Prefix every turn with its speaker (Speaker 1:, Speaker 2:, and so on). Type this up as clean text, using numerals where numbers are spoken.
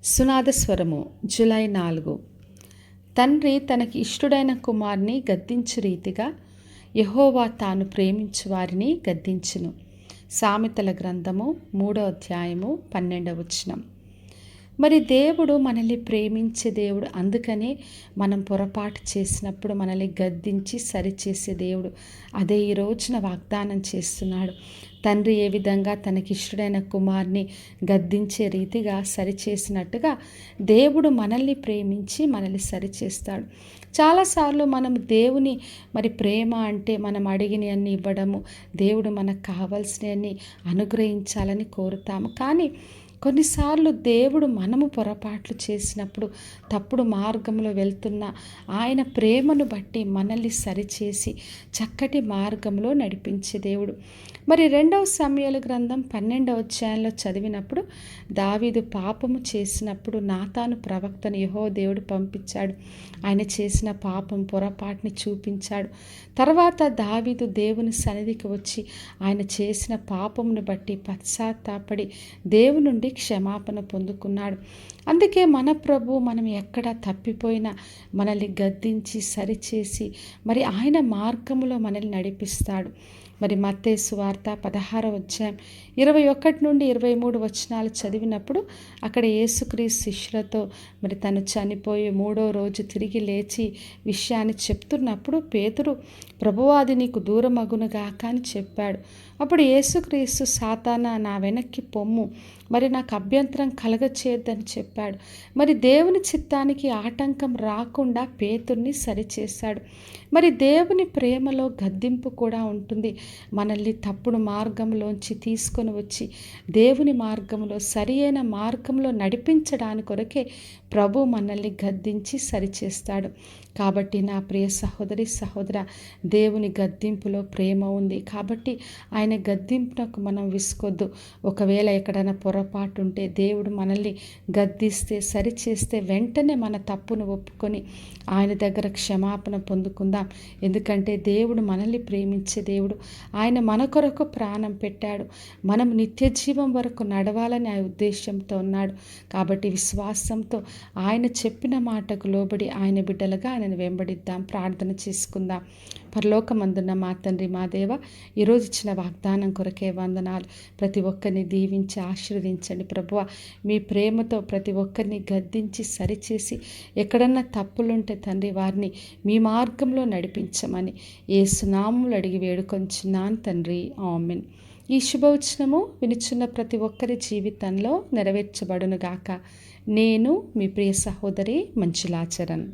Speaker 1: సునాదస్వరము July 4. తండ్రి తనకి ఇష్టుడైన కుమారుని గద్దించు రీతిగా యెహోవా తాను ప్రేమించు వారిని గద్దించును. సామెతల గ్రంథము 3వ అధ్యాయము 12వ వచనం. మరి దేవుడు మనల్ని ప్రేమించే దేవుడు. అందుకనే మనం పొరపాటు చేసినప్పుడు మనల్ని గద్దించి సరిచేసే దేవుడు. అదే ఈ రోజున వాగ్దానం చేస్తున్నాడు. తండ్రి ఏ విధంగా తనకిష్టుడైన కుమారుని గద్దించే రీతిగా సరిచేసినట్టుగా దేవుడు మనల్ని ప్రేమించి మనల్ని సరిచేస్తాడు. చాలాసార్లు మనం దేవుని ప్రేమ అంటే మనం అడిగినవన్నీ ఇవ్వడము, దేవుడు మనకు కావాల్సినవన్నీ అనుగ్రహించాలని కోరుతాము. కానీ కొన్నిసార్లు దేవుడు మనము పొరపాట్లు చేసినప్పుడు, తప్పుడు మార్గంలో వెళ్తున్న ఆయన ప్రేమను బట్టి మనల్ని సరిచేసి చక్కటి మార్గంలో నడిపించే దేవుడు. 2వ సమూయేలు గ్రంథం 12వ అధ్యాయంలో చదివినప్పుడు దావీదు పాపము చేసినప్పుడు నాతాను ప్రవక్తను యెహోవా దేవుడు పంపించాడు. ఆయన చేసిన పాపం పొరపాటుని చూపించాడు. తర్వాత దావీదు దేవుని సన్నిధికి వచ్చి ఆయన చేసిన పాపమును బట్టి పశ్చాత్తాపడి దేవుని నుండి క్షమాపణ పొందుకున్నాడు. అందుకే మన ప్రభు మనం ఎక్కడ తప్పిపోయినా మనల్ని గద్దించి సరిచేసి ఆయన మార్గంలో మనల్ని నడిపిస్తాడు. మత్తయి సువార్త 16వ అధ్యాయం 21 నుండి 23 వచనాలు చదివినప్పుడు అక్కడ యేసుక్రీస్తు శిష్యులతో తను చనిపోయి 3వ రోజు తిరిగి లేచి విషయాన్ని చెప్తున్నప్పుడు పేతురు, ప్రభువా అది నీకు దూరమగునుగాక అని చెప్పాడు. అప్పుడు యేసుక్రీస్తు సాతానా నా వెనక్కి పొమ్ము, నాకు అభ్యంతరం కలగచేయద్దని చెప్పాడు. దేవుని చిత్తానికి ఆటంకం రాకుండా పేతుర్ని సరిచేశాడు. దేవుని ప్రేమలో గద్దింపు కూడా ఉంటుంది. మనల్ని తప్పుడు మార్గంలోంచి తీసుకొని వచ్చి దేవుని మార్గంలో సరియైన మార్గంలో నడిపించడానికి కొరకే ప్రభు మనల్ని గద్దించి సరిచేస్తాడు. కాబట్టి నా ప్రియ సహోదరి సహోదర, దేవుని గద్దింపులో ప్రేమ ఉంది. కాబట్టి ఆయన గద్దింపునకు మనం విసుకొద్దు. ఒకవేళ ఎక్కడైనా పొరపాటు ఉంటే దేవుడు మనల్ని గద్దిస్తే సరిచేస్తే వెంటనే మన తప్పును ఒప్పుకొని ఆయన దగ్గర క్షమాపణ పొందుకుందాం. ఎందుకంటే దేవుడు మనల్ని ప్రేమించే దేవుడు. ఆయన మన కొరకు ప్రాణం పెట్టాడు. మనం నిత్య జీవం వరకు నడవాలని ఆయన ఉద్దేశంతో ఉన్నాడు. కాబట్టి విశ్వాసంతో ఆయన చెప్పిన మాటకు లోబడి ఆయన బిడ్డలుగా ఆయనను వెంబడిద్దాం. ప్రార్థన చేసుకుందాం. పరలోకమందున్న మా తండ్రి, మా దేవ, ఈరోజు ఇచ్చిన వాగ్దానం కొరకే వందనాలు. ప్రతి ఒక్కరిని దీవించి ఆశీర్వదించండి ప్రభువా. మీ ప్రేమతో ప్రతి ఒక్కరిని గద్దించి సరిచేసి ఎక్కడన్నా తప్పులుంటే తండ్రి వారిని మీ మార్గంలో నడిపించమని యేసు నామములో అడిగి వేడుకొంచున్నాను తండ్రి, ఆమేన్. ఈ శుభవచనము వినుచున్న ప్రతి ఒక్కరి జీవితంలో నెరవేర్చబడునుగాక. నేను మీ ప్రియ సహోదరి మంజులా చరణ్.